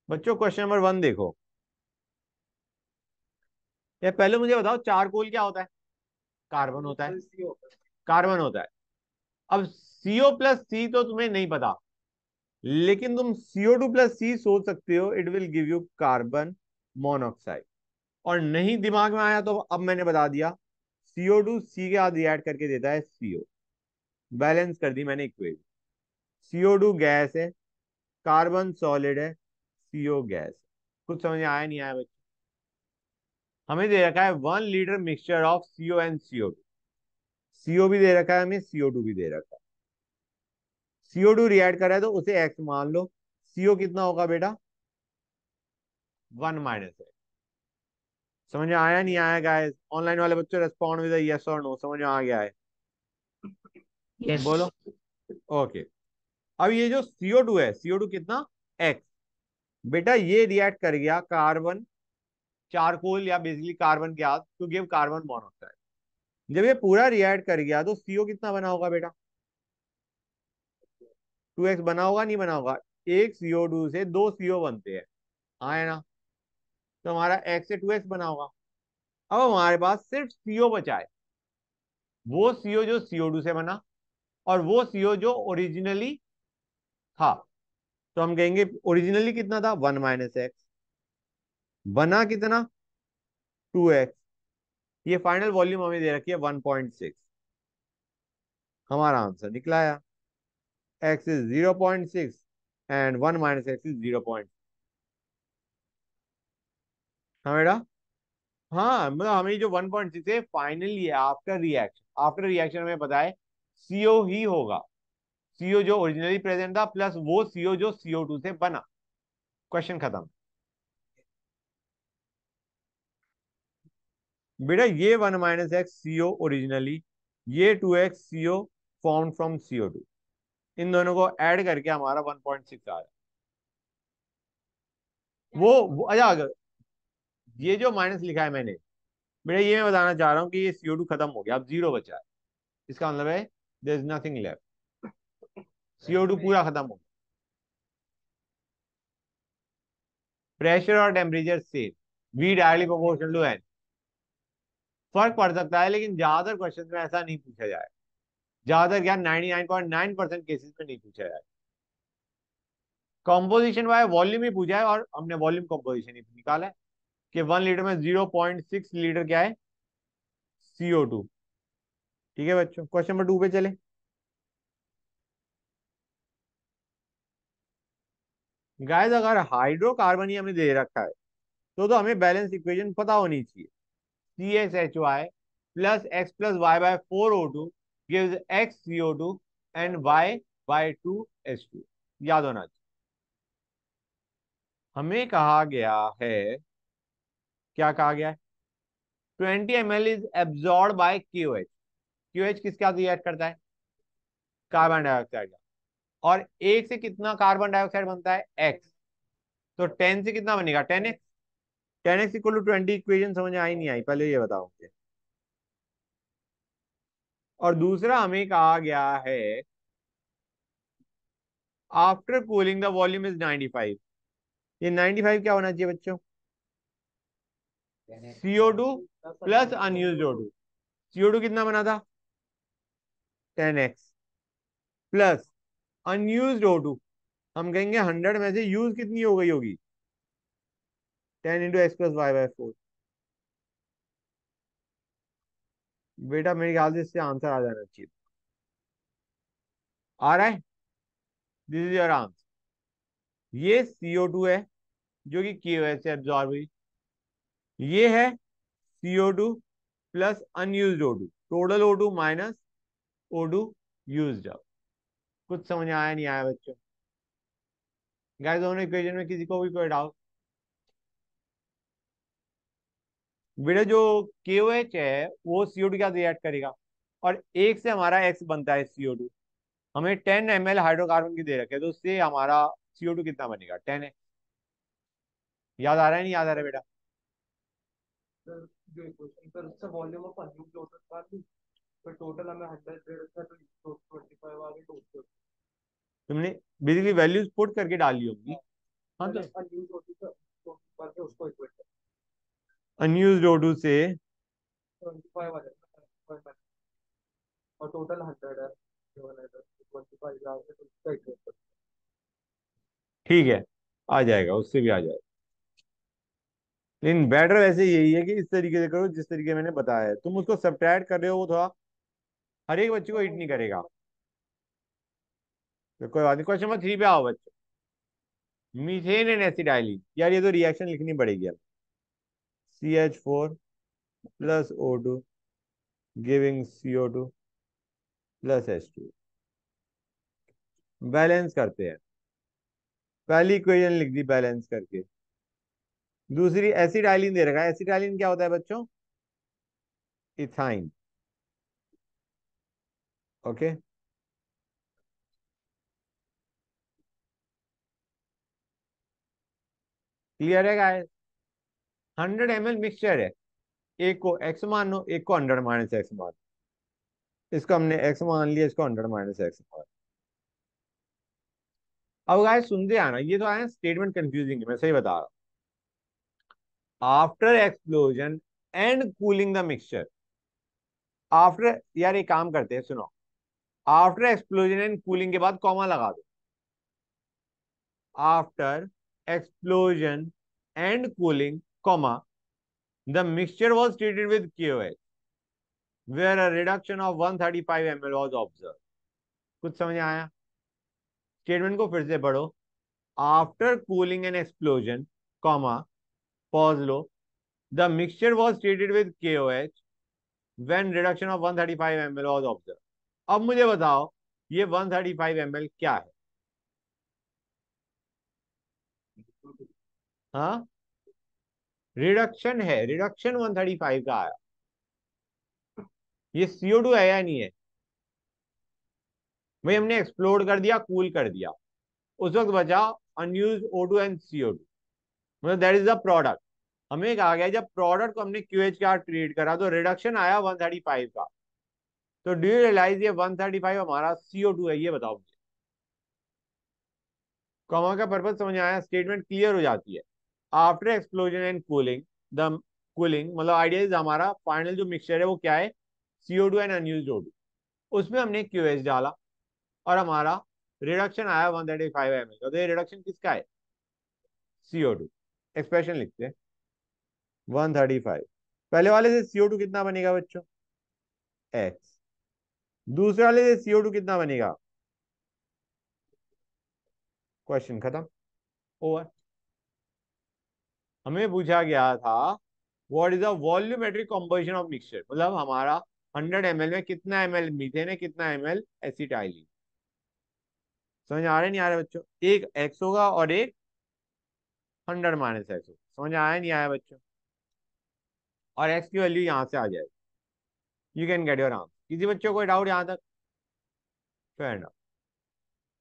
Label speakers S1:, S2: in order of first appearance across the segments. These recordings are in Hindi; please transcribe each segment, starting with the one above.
S1: बच्चों क्वेश्चन नंबर 1 देखो। ये पहले मुझे बताओ, चारकोल क्या होता है? कार्बन होता है। कार्बन होता है। अब सीओ प्लस सी तो तुम्हें नहीं पता, लेकिन तुम CO2 प्लस सी सोच सकते हो, it will give you carbon monoxide. और नहीं दिमाग में आया तो अब मैंने बता दिया, CO2 सी के साथ ऐड करके देता है CO। बैलेंस कर दी मैंने इक्वेशन। CO2 गैस है, कार्बन सॉलिड है, CO गैस है। कुछ समझ में आया नहीं आया बच्चे? हमें दे रखा है 1 litre mixture of CO and CO2। CO भी दे रखा है हमें, CO2 भी दे रखा है। CO2 रिएक्ट कर रहा है तो उसे एक्स मान लो। CO कितना होगा बेटा? 1 - x। समझ में आया नहीं आया गाइस? ऑनलाइन वाले बच्चों रेस्पॉन्ड विद यस और नो। समझ में आ गया है?
S2: यस।
S1: बोलो। ओके। अब ये जो CO2 है, CO2 कितना? एक्स। बेटा ये रिएक्ट कर गया कार्बन, चारकोल या बेसिकली कार्बन के साथ टू गिव कार्बन मोनोऑक्साइड। जब ये पूरा रिएक्ट कर गया तो CO कितना बना होगा बेटा? 2x बना होगा नहीं बना होगा? एक CO2 से दो CO बनते हैं, हाँ है ना? तो हमारा x से 2x बना होगा। अब हमारे पास सिर्फ CO बचा है। वो CO जो CO2 से बना, और वो CO जो ओरिजिनली था। तो हम कहेंगे ओरिजिनली कितना था? 1 - x। बना कितना? 2x। ये फाइनल वॉल्यूम हमें दे रखी है 1.6। हमारा आंसर निकला है। x is 0.6 and 1 - x is 0. हाँ बेटा। हाँ मतलब हमें जो 1.6 है फाइनली है आफ्टर रिएक्शन। आफ्टर रिएक्शन हमें पता है CO ही होगा। CO जो ओरिजिनली प्रेजेंट था प्लस वो CO जो CO2 से बना। क्वेश्चन खत्म। बेटा ये 1 - x CO ओरिजिनली, ये 2x CO form from CO2, इन दोनों को ऐड करके हमारा 1.6 आ रहा है। अच्छा ये जो माइनस लिखा है मैंने, बेटा ये मैं बताना चाह रहा हूँ कि ये CO2 खत्म हो गया, अब जीरो बचा है। इसका मतलब है there is nothing left. CO2 पूरा खत्म हो गया। प्रेशर और temperature same, V directly proportional to N। फर्क पड़ सकता है लेकिन ज्यादातर क्वेश्चन में ऐसा नहीं पूछा जाए। ज्यादातर क्या 99.9% केसेस में नहीं पूछा जाए। कॉम्पोजिशन वाय वॉल्यूम ही पूछा है और हमने वॉल्यूम कॉम्पोजिशन ही निकाला है कि 1 लीटर में 0.6 लीटर क्या है? CO2। ठीक है बच्चों, क्वेश्चन नंबर 2 पे चले। गाइस अगर हाइड्रोकार्बन ही हमें दे रखा है तो हमें बैलेंस इक्वेशन पता होनी चाहिए। CHHY plus x plus y by 4O2 gives XCO2 and Y/2H2। याद होना चाहिए। हमें कहा गया है, क्या कहा गया है? 20 ml is absorb by QH। QH किसके साथ रिएक्ट करता है? कार्बन डाइऑक्साइड का। और एक से कितना कार्बन डाइऑक्साइड बनता है? X। तो 10 से कितना बनेगा? 10x। 10x equal to 20। Equation समझ में आई नहीं आई पहले ये बताओ मुझे। और दूसरा हमें कहा गया है after cooling the volume is 95। ये 95 क्या होना चाहिए बच्चों? CO2 plus unused O2। CO2 कितना बना था? 10x plus unused O2। हम कहेंगे 100 में से यूज कितनी हो गई होगी? 10 × x + y/4। बेटा मेरे ख्याल से इससे आंसर आ जाना चाहिए। आ रहा है? This is your answer. ये CO2 है जो कि KOH से एब्जॉर्ब हुई। ये है CO2 plus unused O2, total O2 minus O2 used up. कुछ समझ आया नहीं आया बच्चों? गाइस दोनों इक्वेशन में किसी को भी कोई डाउट? बेटा जो KOH है वो CO2 क्या रिएक्ट करेगा, और एक से हमारा X बनता है CO2। हमें 10 ml हाइड्रोकार्बन की दे रखे हैं, तो उससे हमारा CO2 कितना बनेगा? 10 है। याद आ रहा है नहीं याद आ रहा है बेटा?
S2: सर जो इक्वेशन पर उससे वॉल्यूम ऑफ अनयूज्ड वाटर निकाल ली, पर टोटल हमें 100 दे रखा है तो 25 आ गए तो उससे।
S1: तुमने बेसिकली वैल्यूज पुट करके डाली होगी। हाँ तो
S2: अनयूज होती है तो करके उसको इक्वेट कर
S1: अनयूज्ड O2 से
S2: 25 आ जाएगा और टोटल 100 है 25 आ गया तो उसका इक्वेट कर
S1: ठीक है, आ जाएगा, उससे भी आ जाएगा। लेकिन बेटर वैसे यही है कि इस तरीके से करो जिस तरीके मैंने बताया है। तुम उसको सब्ट्रैक्ट कर रहे हो, वो थोड़ा हर एक बच्चे को हिट नहीं करेगा। तो कोई बात नहीं, क्वेश्चन नंबर 3 पे आओ बच्चे। मीथेन एंड एसिडाइलिन, यार ये तो रिएक्शन लिखनी पड़ेगी अब। CH4 + O2 giving CO2 + H2। Balance करते हैं। पहली इक्वेशन लिख दी बैलेंस करके। दूसरी एसिडाइलिन दे रखा है। एसिडाइलिन क्या होता है बच्चों? इथाइन। ओके, क्लियर है गाइस? 100 ml मिक्सचर है। एक को एक्स मान लो, एक को 100 - x मान। इसको हमने x मान लिया, इसको 100 - x मान। अब गाइस सुनते आना, ये तो आया स्टेटमेंट कंफ्यूजिंग है, मैं सही बता रहा हूं। After explosion and cooling the mixture. After, यार एक काम करते हैं, सुनो। आफ्टर एक्सप्लोजन एंड कूलिंग के बाद कॉमा लगा दो। After explosion and cooling, comma, the mixture was treated with KOH where a reduction of 135 ml was observed। कुछ समझ आया? स्टेटमेंट को फिर से पढ़ो। After cooling and explosion, comma, pause low, the mixture was treated with KOH when reduction of 135 ml was observed। अब मुझे बताओ, ये 135 ml क्या है? हाँ, रिडक्शन है, रिडक्शन 135 का आया। ये CO2 है या नहीं है? भाई हमने एक्सप्लोड कर दिया, कूल कर दिया, उस वक्त बचा अनयूज O2 एंड CO2, मतलब दैट इज द प्रोडक्ट। हमें कहा गया जब प्रोडक्ट को हमने QH के साथ ट्रीट करा तो रिडक्शन आया 135 का। तो डू यू रियलाइज ये 135 हमारा CO2 है? ये बताओ मुझे। कॉमा का पर्पज समझ आया? स्टेटमेंट क्लियर हो जाती है। After explosion and cooling, the cooling मतलब आइडिया इज हमारा फाइनल जो मिक्सचर है वो क्या है? CO2 and unused O2। उसमें हमने QH डाला और हमारा रिडक्शन आया 135 ml का। तो ये रिडक्शन किसका है? CO2। एक्सप्रेशन लिखते हैं 135। पहले वाले से CO2 कितना बनेगा बच्चों? X। दूसरे वाले से CO2 कितना बनेगा? क्वेश्चन खत्म, ओवर। हमें पूछा गया था what is the volumetric composition of mixture, मतलब हमारा 100 ml में कितना ml मीथेन है, कितना ml एसिटाइलिन। समझ आ रहा है नहीं आ रहा बच्चों? एक एक्स होगा और एक 100 - x होगा। समझ आया नहीं आया बच्चों? और एक्स की वैल्यू यहां से आ जाएगी। You can get your answer. किसी बच्चों को डाउट यहां तक? फेयर ना।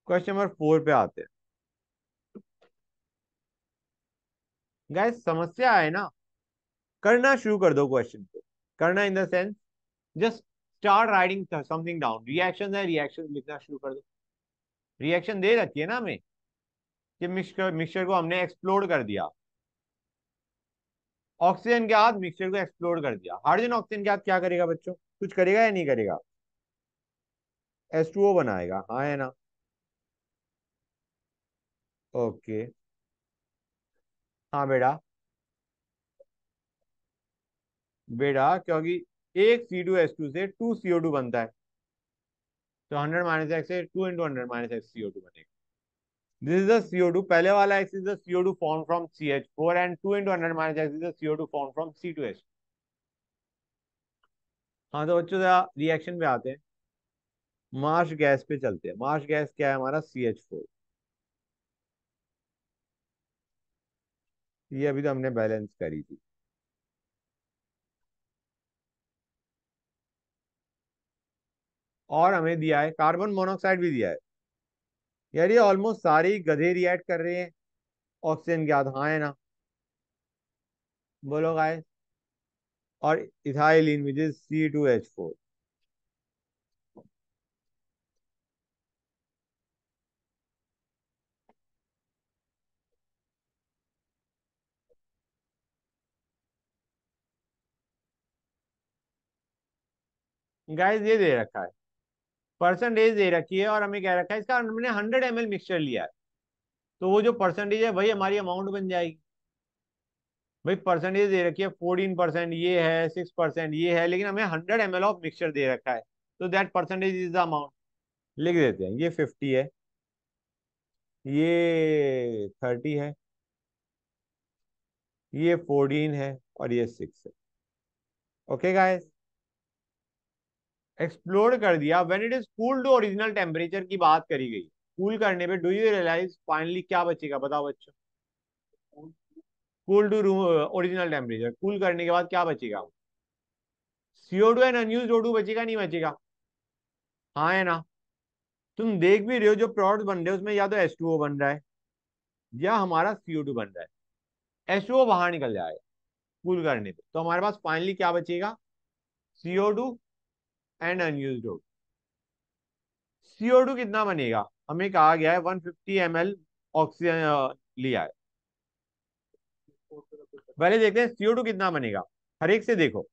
S1: क्वेश्चन नंबर 4 पे आते हैं। गाइस समस्या है ना, करना शुरू कर दो क्वेश्चन को। करना in the sense just start writing something down. Reaction है, रिएक्शन लिखना शुरू कर दो। रिएक्शन दे रखी है ना हमें कि मिक्सचर मिक्सचर को हमने एक्सप्लोड कर दिया। ऑक्सीजन के साथ मिक्सचर को एक्सप्लोड कर दिया। हाइड्रोजन ऑक्सीजन के साथ क्या करेगा बच्चों? कुछ करेगा या नहीं करेगा? H2O बनाएगा, हाँ है ना? ओके, हाँ बेटा। बेटा क्योंकि एक C2H2 से 2 CO2 बनता है, तो 100 - x से 2 × 100 - x CO2 बनेगा। This is the CO2। पहले वाला x is the CO2 form from CH4 and 2 × 100 - x is the CO2 form from C2H। हाँ तो बच्चों जरा रिएक्शन पे आते हैं। मार्श गैस पे चलते हैं। मार्श गैस क्या है हमारा? CH4। ये अभी तो हमने बैलेंस करी थी। और हमें दिया है कार्बन मोनोऑक्साइड भी दिया है। यार ये ऑलमोस्ट सारे ही गधे रिएक्ट कर रहे हैं ऑक्सीजन के साथ, हाँ है ना? बोलो गाइस। और ethylene which is C2H4। Guys ये दे रखा है, परसेंटेज दे रखी है और हमें कह रखा है इसका हमने 100 ml मिक्सचर लिया है, तो वो जो परसेंटेज है वही हमारी अमाउंट बन जाएगी। भाई परसेंटेज दे रखी है 14%, ये है 6%, ये है, लेकिन हमें 100 ml ऑफ मिक्सचर दे रखा है, तो that percentage is the amount. लिख देते हैं, ये 50 है, ये 30 है, ये 14 है, और ये 6 है। ओके गाइस, एक्सप्लोर कर दिया। When it is cool to original temperature की बात करी गई, कूल करने पे डू यू रियलाइज फाइनली क्या बचेगा, बताओ बच्चों। Cool to room original temperature, cool करने के बाद क्या बचेगा? CO2 एंड अनयूज्ड O2 बचेगा, नहीं बचेगा? हाँ है ना? तुम देख भी रहे हो जो प्रोडक्ट बन रहे हैं उसमें या तो H2O बन रहा है या हमारा CO2 बन रहा है। H2O बाहर निकल जाएगा कूल करने पे, तो हमारे पास फाइनली क्या बचेगा? CO2 and unused O2। CO2 कितना बनेगा? हमें कहा गया है 150 ml ऑक्सीजन लिया है। पहले देखते हैं CO2 कितना बनेगा, हर एक से देखो।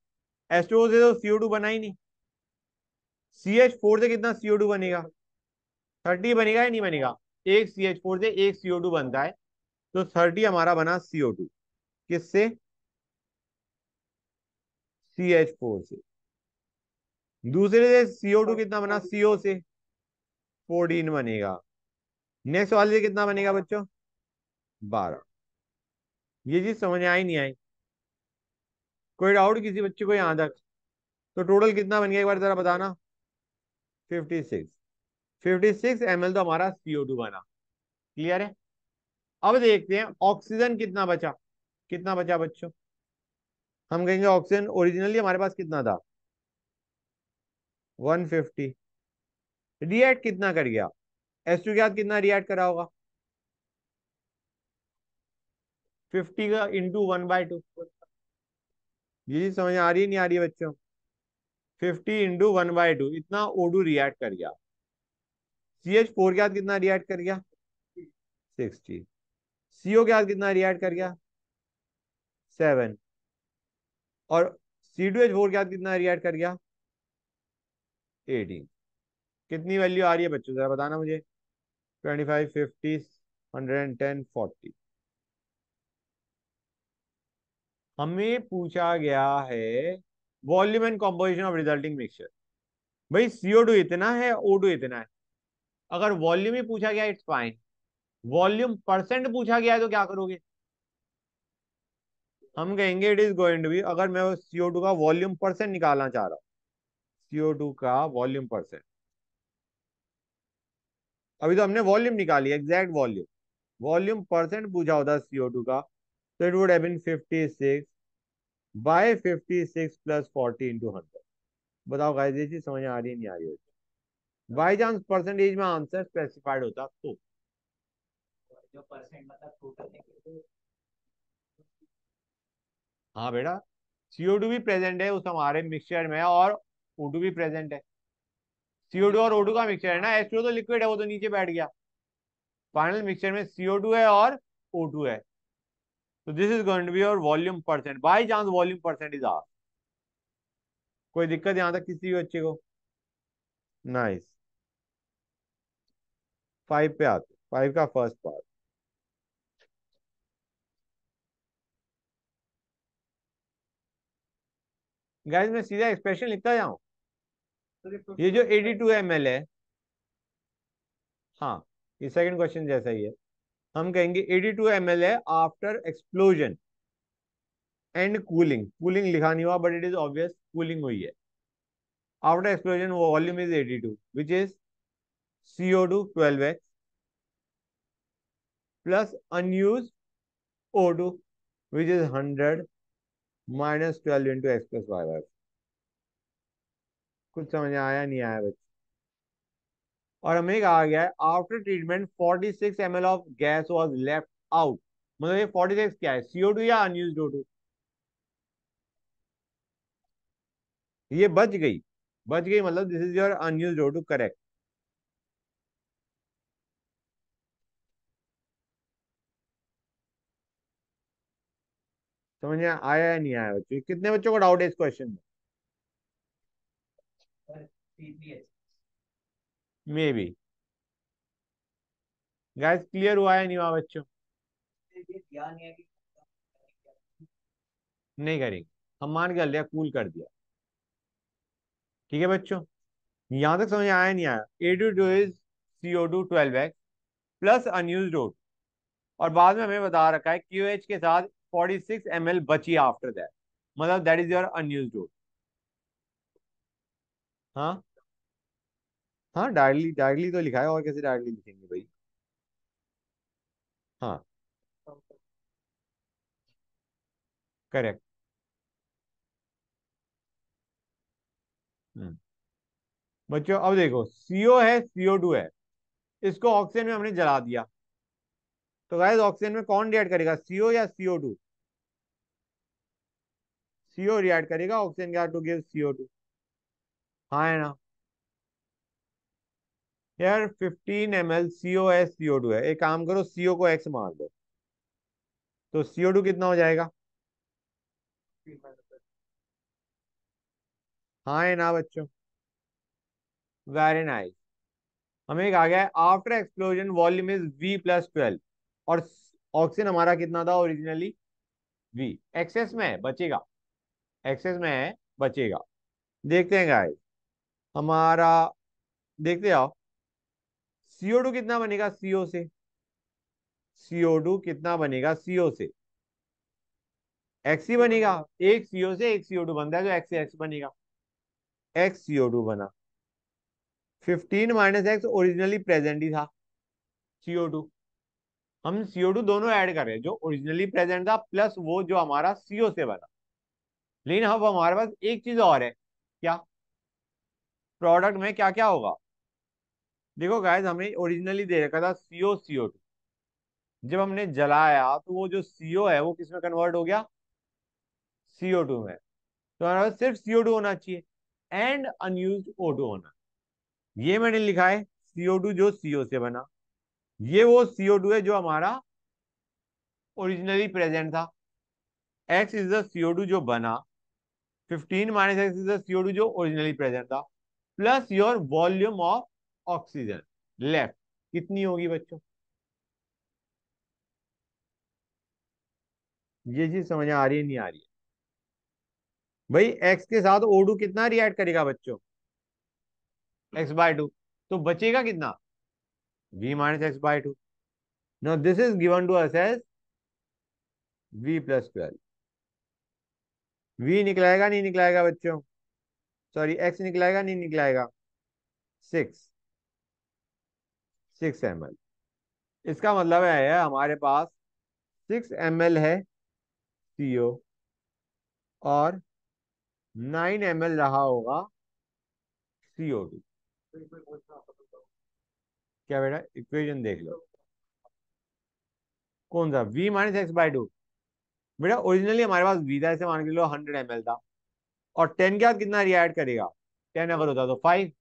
S1: H2O से तो CO2 बना ही नहीं, CH4 से कितना CO2 बनेगा? 30 बनेगा या नहीं बनेगा? एक CH4 से एक CO2 बनता है, तो 30 हमारा बना CO2। किससे? CH4 से। दूसरे से CO2 कितना बना CO से? 14 बनेगा। नेक्स्ट वाले से कितना बनेगा बच्चों? 12। ये चीज समझ में आई नहीं आई? कोई डाउट किसी बच्चे को यहां तक? तो टोटल कितना बन गया एक बार जरा बताना। 56। 56 ml तो हमारा CO2 बना। क्लियर है? अब देखते हैं ऑक्सीजन कितना बचा। कितना बचा बच्चों? हम कहेंगे ऑक्सीजन ओरिजिनली हमारे पास कितना था? 150। रिएक्ट कितना कर गया? H2 के साथ कितना रिएक्ट करा होगा? 50 का इंटू 1/2। ये चीज समझ आ रही है नहीं आ रही है बच्चों? 50 × 1/2 इतना O2 रिएक्ट कर गया। CH4 के साथ कितना रिएक्ट कर गया? 60। CO के साथ कितना रिएक्ट कर गया? 7। और C2H4 के साथ कितना रिएक्ट कर गया? 18। कितनी वैल्यू आ रही है बच्चों, जरा बताना मुझे। 25, 50, 110, 40। हमें पूछा गया है volume and composition of resulting mixture. भाई CO2 इतना है, O2 इतना है। अगर वॉल्यूम ही पूछा गया इट्स फाइन, वॉल्यूम परसेंट पूछा गया है तो क्या करोगे? हम कहेंगे it is going to be, अगर मैं CO2 का वॉल्यूम परसेंट निकालना चाह रहा हूँ, CO2 का वॉल्यूम परसेंट, अभी तो हमने वॉल्यूम निकाली एग्जैक्ट वॉल्यूम, वॉल्यूम परसेंट पूछा होता CO2 का, तो it would have been 56 by 56 plus 40 into 100। बताओ गाइस ये चीज समझ में आ रही है नहीं आ रही है? बाई चांस परसेंटेज में आंसर स्पेसिफाइड होता तो।
S2: जो परसेंट मतलब टोटल।
S1: हाँ बेटा, CO2 भी प्रेजेंट है उस हमारे मिक्सचर में और O2 भी प्रेजेंट है। CO2 और O2 का मिक्सचर है ना, H2O तो लिक्विड है, वो तो नीचे बैठ गया। फाइनल मिक्सचर में CO2 है और O2 है, तो this is going to be your volume percent. By chance volume percent is R. कोई दिक्कत यहां तक किसी भी बच्चे को? नाइस। 5 पे आते, 5 का फर्स्ट पार्ट। गाइस मैं सीधा एक्सप्रेशन लिखता जाऊं? ये जो 82 ml है, हाँ, ये सेकंड क्वेश्चन जैसा ही है। हम कहेंगे 82 ml है after explosion and cooling. Cooling लिखा नहीं हुआ but it is obvious cooling हुई है। After explosion volume is 82 which is CO2 12x plus unused O2 which is 100 minus 12 into x plus y. कुछ समझ में आया नहीं आया बच्चे? और हमें कहा गया है after treatment 46 ml of gas was left out. मतलब ये 46 क्या है, CO2 या अनयूज्ड O2? ये बच गई। बच गई मतलब this is your unused O2, correct. समझ में आया या नहीं आया बच्चों? कितने बच्चों को डाउट है इस क्वेश्चन में? May be. गैस क्लियर हुआ है नहीं हुआ बच्चों? नहीं करेंगे, हम मान के चल दिया, कूल कर दिया। ठीक है बच्चों, यहां तक समझ आया नहीं आया? A22 is CO2 12x plus unused O2, और बाद में हमें बता रखा है QH के साथ 46 ml बची आफ्टर दैट, मतलब that is your unused O2। हाँ हाँ, डायरेक्टली डायरेक्टली तो लिखा है, और कैसे डायरेक्टली लिखेंगे भाई? हाँ, करेक्ट। बच्चों अब देखो, CO है, CO2 है, इसको ऑक्सीजन में हमने जला दिया, तो गाइस ऑक्सीजन में कौन रिएक्ट करेगा, CO या CO2? CO रिएक्ट करेगा ऑक्सीजन के साथ टू गिव CO2। हाँ है ना? यार 15 ml COS CO2 है, एक काम करो, CO को X मार दो, तो CO2 कितना हो जाएगा? हाँ है ना बच्चों? Very nice. हमें एक आ गया है, after explosion volume is V+12, और ऑक्सीजन हमारा कितना था ओरिजिनली? V। एक्सेस में है, बचेगा, एक्सेस में है, बचेगा। देखते हैं गाइस हमारा, देखते आओ, CO2 कितना बनेगा CO से? CO2 कितना बनेगा CO से? X ही बनेगा, एक CO से एक CO2 बनता है, तो X से X बनेगा, XCO2 बना। 15 - X ओरिजिनली प्रेजेंट ही था, CO2। हम CO2 दोनों ऐड कर रहे हैं, जो ओरिजिनली प्रेजेंट था प्लस वो जो हमारा CO से बना। लेकिन अब हमारे पास एक चीज और है, क्या? प्रोडक्ट में क्या क्या होगा? देखो गाइस, हमें ओरिजिनली दे रखा था CO CO2, जब हमने जलाया तो वो जो CO है वो किस में कन्वर्ट हो गया? CO2 में। तो हमारे पास सिर्फ CO2 होना चाहिए, एंड अनयूज्ड O2 होना। ये मैंने लिखा है CO2 जो CO से बना, ये वो CO2 है जो हमारा ओरिजिनली प्रेजेंट था। X इज द CO2 जो बना, 15 - X इज द CO2 जो ओरिजिनली प्रेजेंट था, plus your volume of oxygen left, कितनी होगी बच्चों? ये चीज समझ आ रही है नहीं आ रही है? भाई X के साथ O2 कितना रिएक्ट करेगा बच्चों? X/2, तो बचेगा कितना? V - X/2। Now this is given to us as V+12। V निकलाएगा नहीं निकलाएगा बच्चों? सॉरी, X निकलाएगा नहीं निकलाएगा? 6, 6 ml। इसका मतलब है हमारे पास 6 ml है CO, और 9 ml रहा होगा CO2। क्या बेटा, इक्वेशन देख लो, कौन सा V - X/2? बेटा ओरिजिनली हमारे पास V था, ऐसे मान के लो 100 ml था, और 10 के बाद कितना रिएक्ट करेगा? 10 अगर होता तो 5।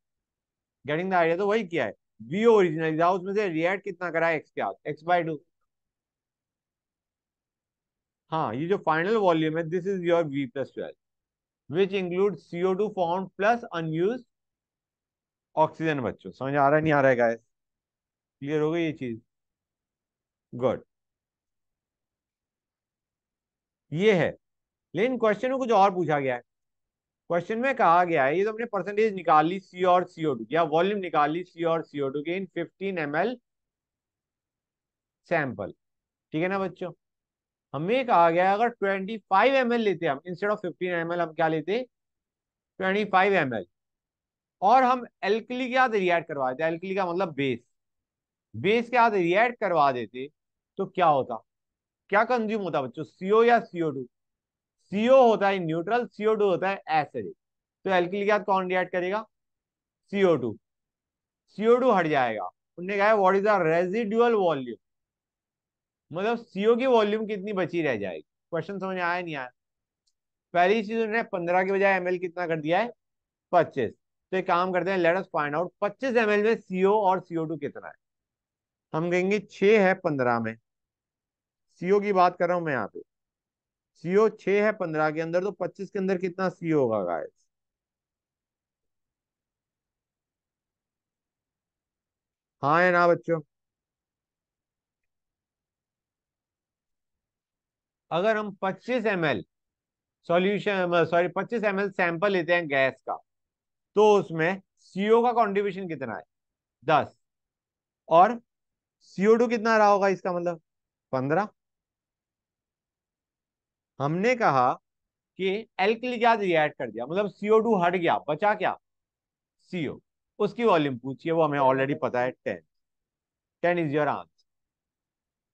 S1: Getting the idea? तो वही किया है, V ओरिजिनली था, उसमें से रिएक्ट कितना करा है X के साथ? X/2। हाँ, ये जो फाइनल वॉल्यूम है, this is your V+12, which include CO2 form plus unused oxygen. बच्चों समझ आ रहा है नहीं आ रहा है गाइस? क्लियर हो गई ये चीज? गुड। ये है, लेकिन क्वेश्चन में कुछ और पूछा गया है। क्वेश्चन में कहा गया है, ये तो हमने परसेंटेज निकाल ली C और CO2 या वॉल्यूम निकाल ली C और CO2 के इन 15 ml सैंपल। ठीक है ना बच्चों? हमें कहा गया है, अगर 25 ml लेते हम इंस्टेड ऑफ 15 ml, हम क्या लेते? 25 ml, और हम एल्कली के साथ रिएक्ट करवा देते, एल्कली का मतलब बेस, बेस के साथ रिएक्ट करवा देते, तो क्या होता? क्या कंज्यूम होता बच्चों, CO या CO2? CO होता है न्यूट्रल, CO2 होता है एसिडिक, तो एल्कली के साथ कौन रिएक्ट करेगा? CO2। CO2 हट जाएगा। उन्होंने कहा what is the residual volume, मतलब CO की वॉल्यूम कितनी बची रह जाएगी। क्वेश्चन समझ आया नहीं आया? पहली चीज उन्होंने 15 के बजाय ml कितना कर दिया है? 25। तो एक काम करते हैं, let us find out 25 ml में CO और CO2 कितना है। हम कहेंगे 6 है 15 में, CO की बात कर रहा हूं मैं यहाँ पे। CO 6 है 15 के अंदर, तो 25 के अंदर कितना CO होगा गाइस? हाँ या ना बच्चों? अगर हम 25 ml solution, sorry 25 ml sample लेते हैं गैस का, तो उसमें सीओ का कंट्रीब्यूशन कितना है? 10। और CO2 कितना रहा होगा इसका मतलब? 15। हमने कहा कि एल्किल गैस रिएक्ट कर दिया, मतलब CO2 हट गया, बचा क्या? CO। उसकी वॉल्यूम पूछिए, वो हमें ऑलरेडी पता है, 10। 10 इज योर आंसर।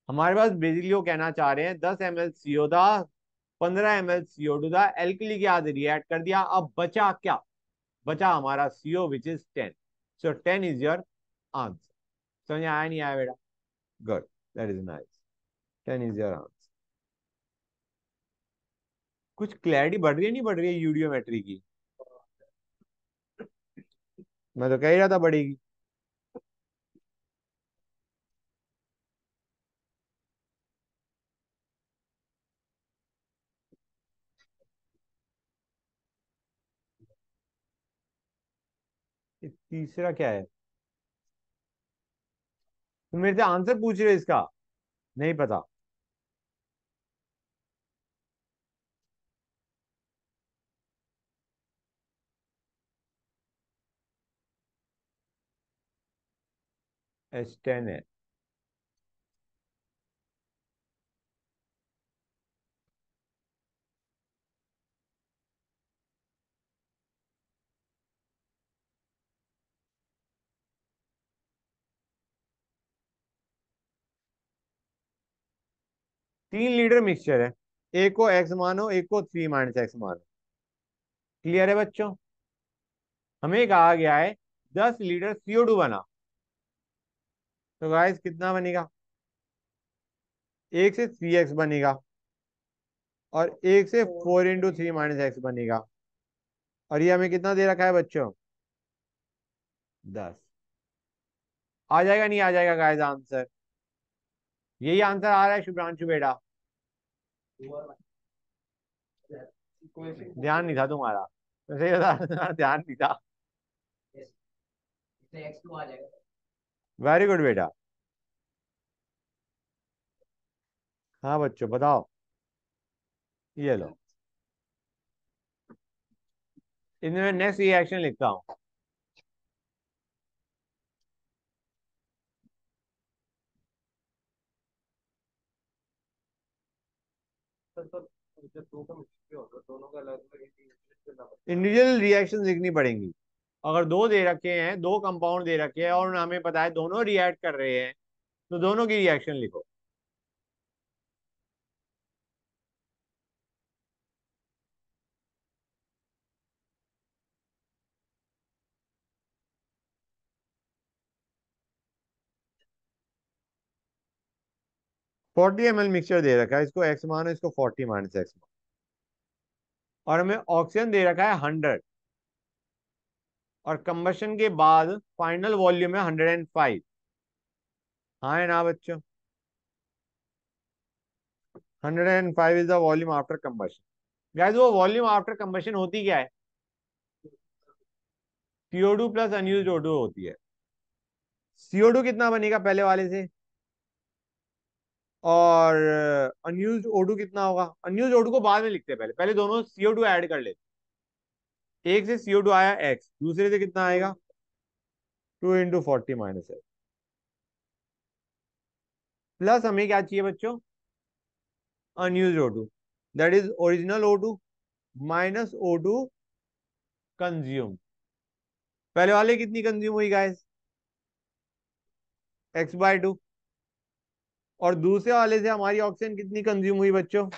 S1: हमारे पास बेसिकली वो कहना चाह रहे हैं 10 ml CO था, 15 ml CO2 था, एल्किल गैस रिएक्ट कर दिया, अब बचा क्या? बचा हमारा CO which is 10। So 10 is your answer. समझ आया नहीं आया बेटा? Good, that is nice. 10 is your answer. कुछ क्लैरिटी बढ़ रही है नहीं बढ़ रही है यूडियोमेट्री की? मैं तो कह ही रहा था बढ़ेगी। ये तीसरा क्या है? तुम मेरे से आंसर पूछ रहे हो इसका? नहीं पता। H10 है। 3 लीटर मिक्सचर है, एक को एक्स मानो, एक को 3 - x मानो। क्लियर है बच्चों? हमें कहा गया है 10 लीटर CO2 बना, तो गाइस कितना बनेगा? एक से 3x बनेगा, और एक से 4 × 3 - x बनेगा। और ये हमें कितना दे रखा है बच्चों? 10। आ जाएगा नहीं आ जाएगा गाइस आंसर? यही आंसर आ रहा है शुभ्रांशु बेटा? ध्यान नहीं था तुम्हारा, मैं सही बता रहा हूं, तुम्हारा ध्यान नहीं था। वेरी गुड बेटा। हाँ बच्चों बताओ। ये लो, इनमें मैं नेक्स्ट रिएक्शन लिखता हूँ।
S2: सर सर, जब दो का मिक्सचर होगा दोनों का अलग अलग करना पड़ता है।
S1: इंडिविजुअल रिएक्शन लिखनी पड़ेंगी। अगर दो दे रखे हैं, दो कंपाउंड दे रखे हैं, और हमें पता है दोनों रिएक्ट कर रहे हैं, तो दोनों की रिएक्शन लिखो। फोर्टी ml मिक्सचर दे रखा है, इसको एक्स मानो, इसको 40 - x मानो। और हमें ऑक्सीजन दे रखा है 100, और कंबशन के बाद फाइनल वॉल्यूम है 105। हाँ है ना बच्चों? 105 is the volume after combustion. Guys वो वॉल्यूम आफ्टर कंबशन होती क्या है? CO2 प्लस अनयूज्ड O2 होती है। CO2 कितना बनेगा पहले वाले से? और अनयूज्ड O2 कितना होगा? अनयूज्ड O2 को बाद में लिखते हैं, पहले पहले दोनों CO2 ऐड कर लेते हैं। एक से CO2 आया x, दूसरे से कितना आएगा? 2 × 40 - x। प्लस हमें क्या चाहिए बच्चों? Unused O2, that is original O2 minus O2 consume. पहले वाले कितनी कंज्यूम हुई गाइस? x/2। और दूसरे वाले से हमारी ऑक्सीजन कितनी कंज्यूम हुई बच्चों?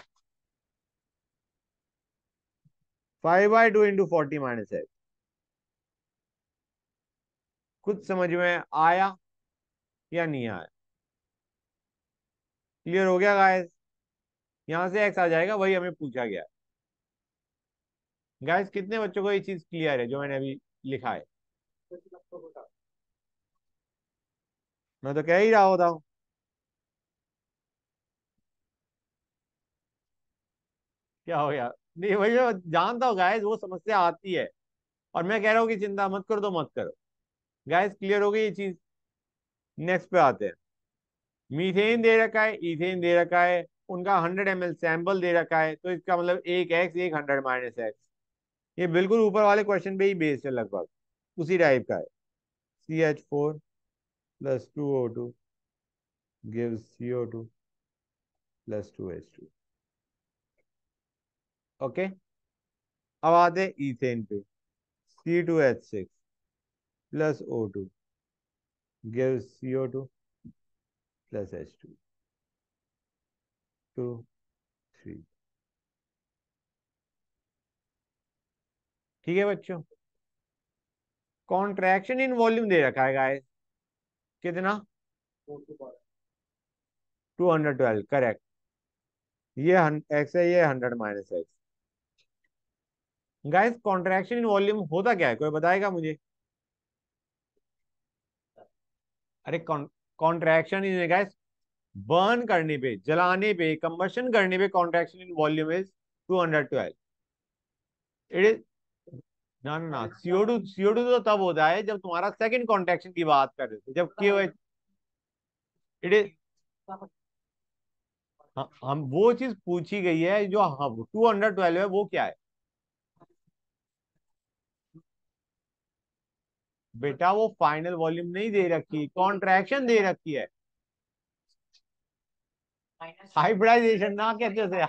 S1: 5/2 × 40 - x। कुछ समझ में आया या नहीं आया? क्लियर हो गया गाइस? यहां से x आ जाएगा, वही हमें पूछा गया। गाइस कितने बच्चों को ये चीज क्लियर है जो मैंने अभी लिखा है? मैं तो कह ही रहा होता हूँ। क्या हो गया? नहीं वही मैं जानता हूँ गाइस, वो समस्या आती है, और मैं कह रहा हूँ कि चिंता मत करो तो मत करो। गाइस क्लियर हो गई ये चीज? नेक्स्ट पे आते हैं। मीथेन दे रखा है, इथेन दे रखा है, उनका 100 ml सैंपल दे रखा है, तो इसका मतलब एक एक्स एक 100 - एक्स। ये बिल्कुल ऊपर वाले क्वेश्चन पे ही बेस्ड है, लगभग उसी टाइप का है। CH4 + 2O2 gives CO2 + 2H2। Okay, अब आते हैं इथेन पे। C2H6 + O2 gives CO2 + H2। 2 3। ठीक है बच्चों, कॉन्ट्रैक्शन इन वॉल्यूम दे रखा है गाइस, कितना? 212, करेक्ट। ये एक्स है, ये 100 - x. Guys contraction in volume होता क्या है, कोई बताएगा मुझे? अरे कॉन्ट्रैक्शन इन गाइस, बर्न करने पे, जलाने पे, कंबशन करने पे contraction in volume is 212। It is, ना ना ना, CO2 तो तब होता है जब तुम्हारा सेकंड कॉन्ट्रैक्शन की बात कर रहे थे, जब KOH। इट इज, हम वो चीज पूछी गई है जो हम 212 है, वो क्या है बेटा? वो फाइनल वॉल्यूम नहीं दे रखी, कॉन्ट्रैक्शन दे रखी है। हाइब्रिडाइजेशन ना कहते थे।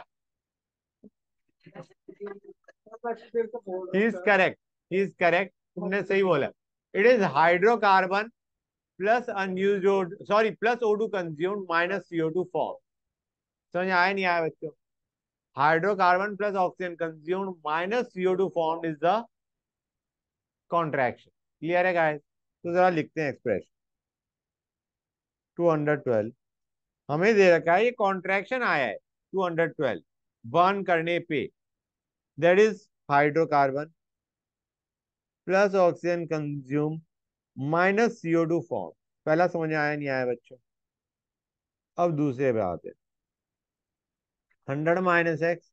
S1: He is correct, he is correct, तुमने सही बोला। It is hydrocarbon plus unused, sorry, plus O2 consumed minus CO2 form. समझ आया नहीं आया बच्चों? Hydrocarbon plus oxygen consumed minus CO2 form is the contraction. Clear है गाइस? तो जरा लिखते हैं एक्सप्रेशन। 212 हमें दे रखा है, ये कॉन्ट्रैक्शन आया है 212 बर्न करने पे, that is hydrocarbon plus oxygen consume minus CO2 form. पहला समझ आया नहीं आया बच्चों? अब दूसरे पे आते हैं। 100 - एक्स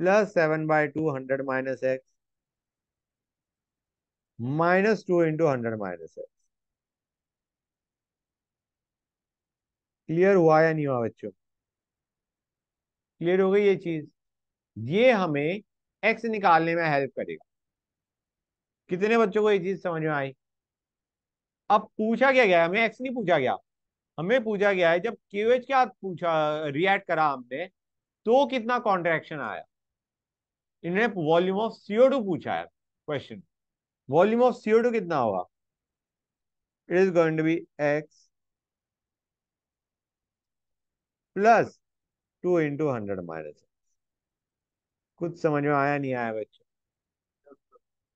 S1: +7/2 100 - एक्स -2 × 100 - एक्स। क्लियर हुआ या नहीं हुआ बच्चों? क्लियर हो गई ये चीज? ये हमें एक्स निकालने में हेल्प करेगा। कितने बच्चों को ये चीज समझ में आई? अब पूछा क्या गया है? हमें एक्स नहीं पूछा गया, हमें पूछा गया है जब क्यूएच क्या पूछा, रिएक्ट करा हमने, तो कितना कॉन्ट्रैक्शन आया। इन्हें वॉल्यूम ऑफ CO2 पूछा है क्वेश्चन। वॉल्यूम ऑफ CO2 कितना होगा? It is going to be x +2 × 100 - एक्स। कुछ समझ में आया नहीं आया बच्चों?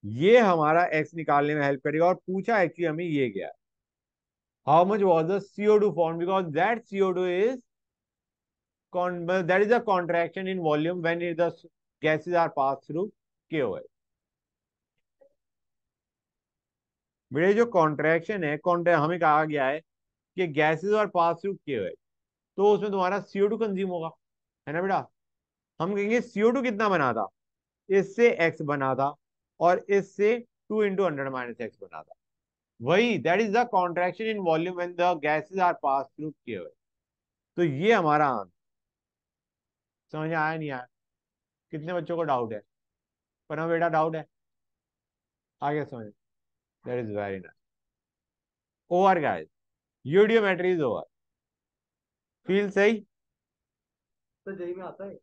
S1: ये हमारा एक्स निकालने में हेल्प करेगा, और पूछा एक्चुअली हमें ये गया, how much was the CO2 form, because that CO2 is that is a contraction in volume when the gases are passed through KOH। मेरे जो कॉन्ट्रैक्शन है, हमें कहा गया है कि गैसेस और पास थ्रू KOH, तो उसमें तुम्हारा CO2 कंज्यूम होगा, है ना बेटा? हम कहेंगे CO2 कितना बना था, इससे X बना था, और इससे 2 × 100 - एक्स बना था। वही, that is the contraction in volume when the gases are pass through KOH। तो ये हमारा आंसर। समझ आया नहीं आया? कितने बच्चों को डाउट है? पर बेटा डाउट है, आगे समझ। That is very nice. Over guys, eudiometry is over. Feel सही?
S2: तो जेई में आता है।